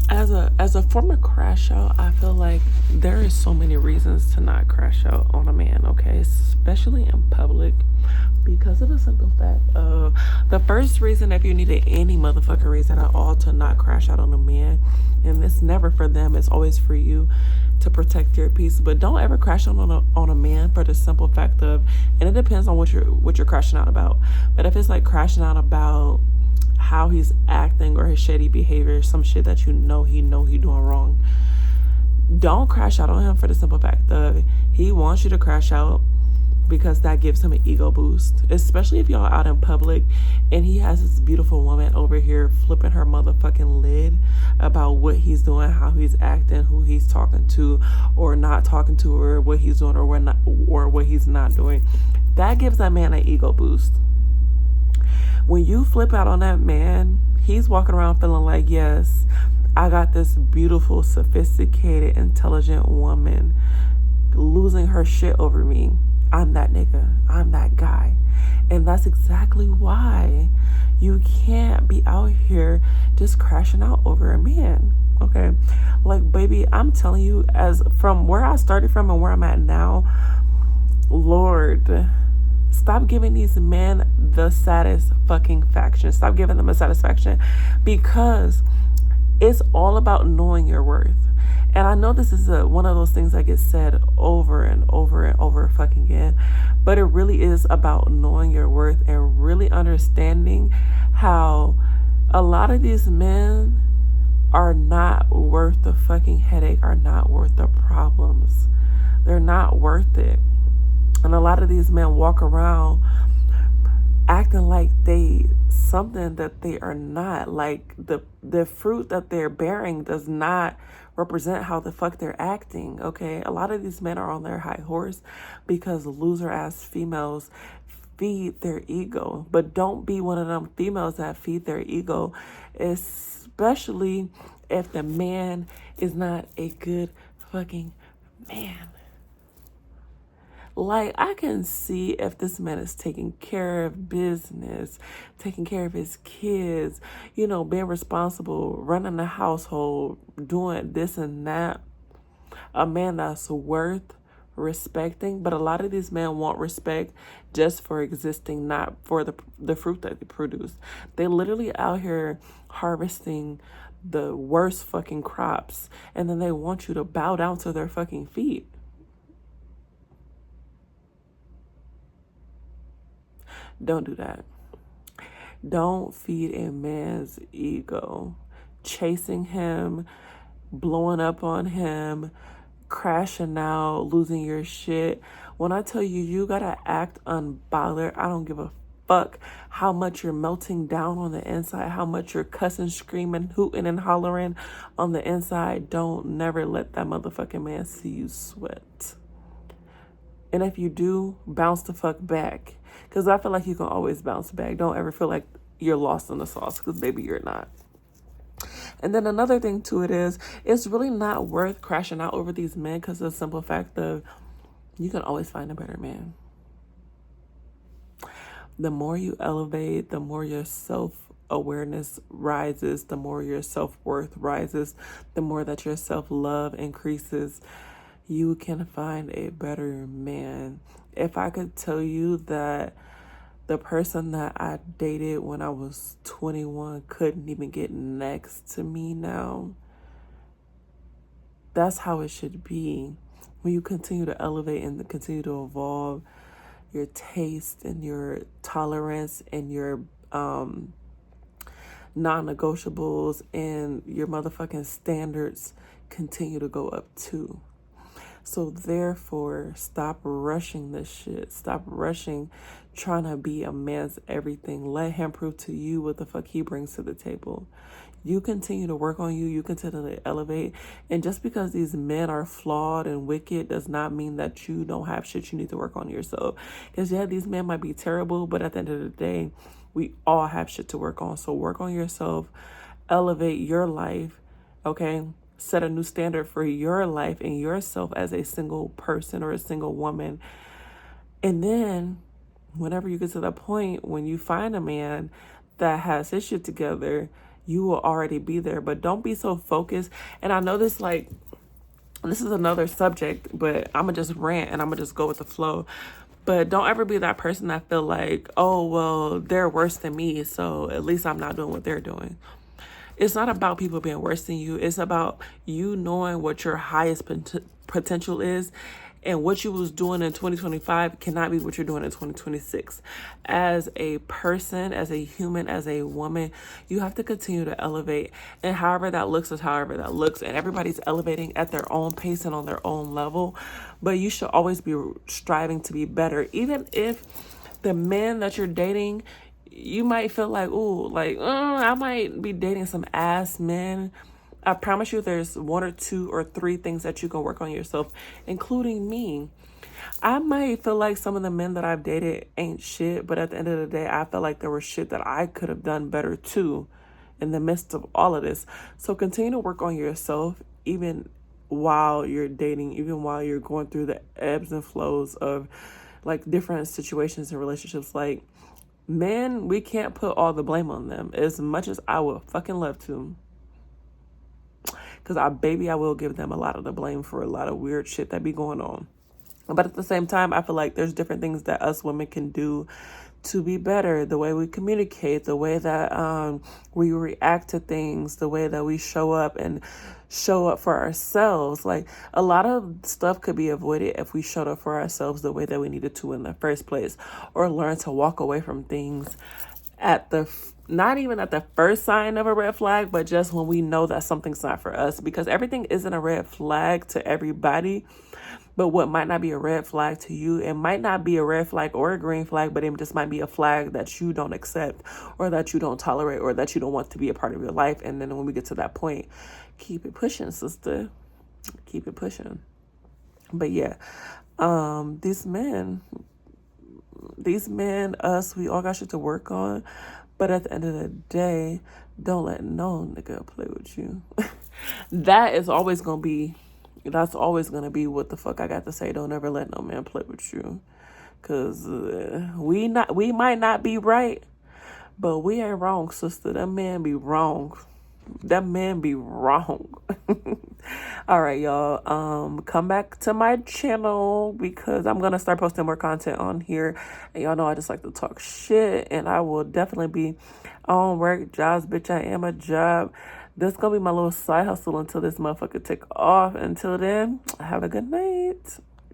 As a former crash out, I feel like there is so many reasons to not crash out on a man, okay? Especially in public. Because of the simple fact of the first reason, if you needed any motherfucking reason at all to not crash out on a man, and it's never for them, it's always for you to protect your peace. But don't ever crash out on a man for the simple fact of, and it depends on what you're crashing out about. But if it's like crashing out about how he's acting or his shady behavior, some shit that you know he doing wrong, don't crash out on him for the simple fact of he wants you to crash out because that gives him an ego boost, especially if y'all out in public and he has this beautiful woman over here flipping her motherfucking lid about what he's doing, how he's acting, who he's talking to or not talking to, or what he's doing or what he's not doing. That gives that man an ego boost. When you flip out on that man, he's walking around feeling like, yes, I got this beautiful, sophisticated, intelligent woman losing her shit over me. I'm that nigga. I'm that guy. And that's exactly why you can't be out here just crashing out over a man. Okay? Like, baby, I'm telling you, as from where I started from and where I'm at now, Lord, stop giving these men the satisfaction. Stop giving them a satisfaction, because it's all about knowing your worth. And I know this is one of those things that gets said over and over and over fucking again, but it really is about knowing your worth and really understanding how a lot of these men are not worth the fucking headache, are not worth the problems. They're not worth it. And a lot of these men walk around acting like they something that they are not. Like the fruit that they're bearing does not represent how the fuck they're acting, okay? A lot of these men are on their high horse because loser ass females feed their ego. But don't be one of them females that feed their ego, especially if the man is not a good fucking man. Like, I can see if this man is taking care of business, taking care of his kids, being responsible, running the household, doing this and that. A man that's worth respecting. But a lot of these men want respect just for existing, not for the fruit that they produce. They literally out here harvesting the worst fucking crops, and then they want you to bow down to their fucking feet. Don't do that. Don't feed a man's ego. Chasing him, blowing up on him, crashing out, losing your shit. When I tell you, you gotta act unbothered. I don't give a fuck how much you're melting down on the inside, how much you're cussing, screaming, hooting, and hollering on the inside. Don't never let that motherfucking man see you sweat. And if you do, bounce the fuck back. Because I feel like you can always bounce back. Don't ever feel like you're lost in the sauce, because baby, you're not. And then another thing to it is, it's really not worth crashing out over these men, because of the simple fact of you can always find a better man. The more you elevate, the more your self-awareness rises, the more your self-worth rises, the more that your self-love increases. You can find a better man. If I could tell you that the person that I dated when I was 21 couldn't even get next to me now, that's how it should be. When you continue to elevate and continue to evolve, your taste and your tolerance and your non-negotiables and your motherfucking standards continue to go up too. So therefore, stop rushing this shit. Stop rushing trying to be a man's everything. Let him prove to you what the fuck he brings to the table. You continue to work on you. You continue to elevate. And just because these men are flawed and wicked does not mean that you don't have shit you need to work on yourself. Because yeah, these men might be terrible, but at the end of the day, we all have shit to work on. So work on yourself. Elevate your life. Okay? Set a new standard for your life and yourself as a single person or a single woman. And then whenever you get to the point when you find a man that has his shit together, you will already be there. But don't be so focused. And I know this, like, this is another subject, but I'm gonna just rant and I'm gonna just go with the flow. But don't ever be that person that feel like, oh, well, they're worse than me, so at least I'm not doing what they're doing. It's not about people being worse than you. It's about you knowing what your highest potential is, and what you was doing in 2025 cannot be what you're doing in 2026. As a person, as a human, as a woman, you have to continue to elevate. And however that looks is however that looks. And everybody's elevating at their own pace and on their own level. But you should always be striving to be better. Even if the men that you're dating, you might feel like, ooh, like, I might be dating some ass men. I promise you there's one or two or three things that you can work on yourself, including me. I might feel like some of the men that I've dated ain't shit, but at the end of the day, I felt like there was shit that I could have done better too in the midst of all of this. So continue to work on yourself, even while you're dating, even while you're going through the ebbs and flows of like different situations and relationships. Like, men, we can't put all the blame on them as much as I would fucking love to. Because I will give them a lot of the blame for a lot of weird shit that be going on. But at the same time, I feel like there's different things that us women can do to be better. The way we communicate, the way that we react to things, the way that we show up for ourselves. Like, a lot of stuff could be avoided if we showed up for ourselves the way that we needed to in the first place, or learn to walk away from things at the not even at the first sign of a red flag, but just when we know that something's not for us. Because everything isn't a red flag to everybody, but what might not be a red flag to you, it might not be a red flag or a green flag, but it just might be a flag that you don't accept, or that you don't tolerate, or that you don't want to be a part of your life. And then when we get to that point, keep it pushing, sister. Keep it pushing. But yeah, these men, us, we all got shit to work on. But at the end of the day, don't let no nigga play with you. That's always going to be what the fuck I got to say. Don't ever let no man play with you. Because we might not be right, but we ain't wrong, sister. That man be wrong. All right, y'all. Come back to my channel, because I'm gonna start posting more content on here. And y'all know I just like to talk shit, and I will definitely be on work jobs. Bitch, I am a job. This gonna be my little side hustle until this motherfucker take off. Until then, have a good night.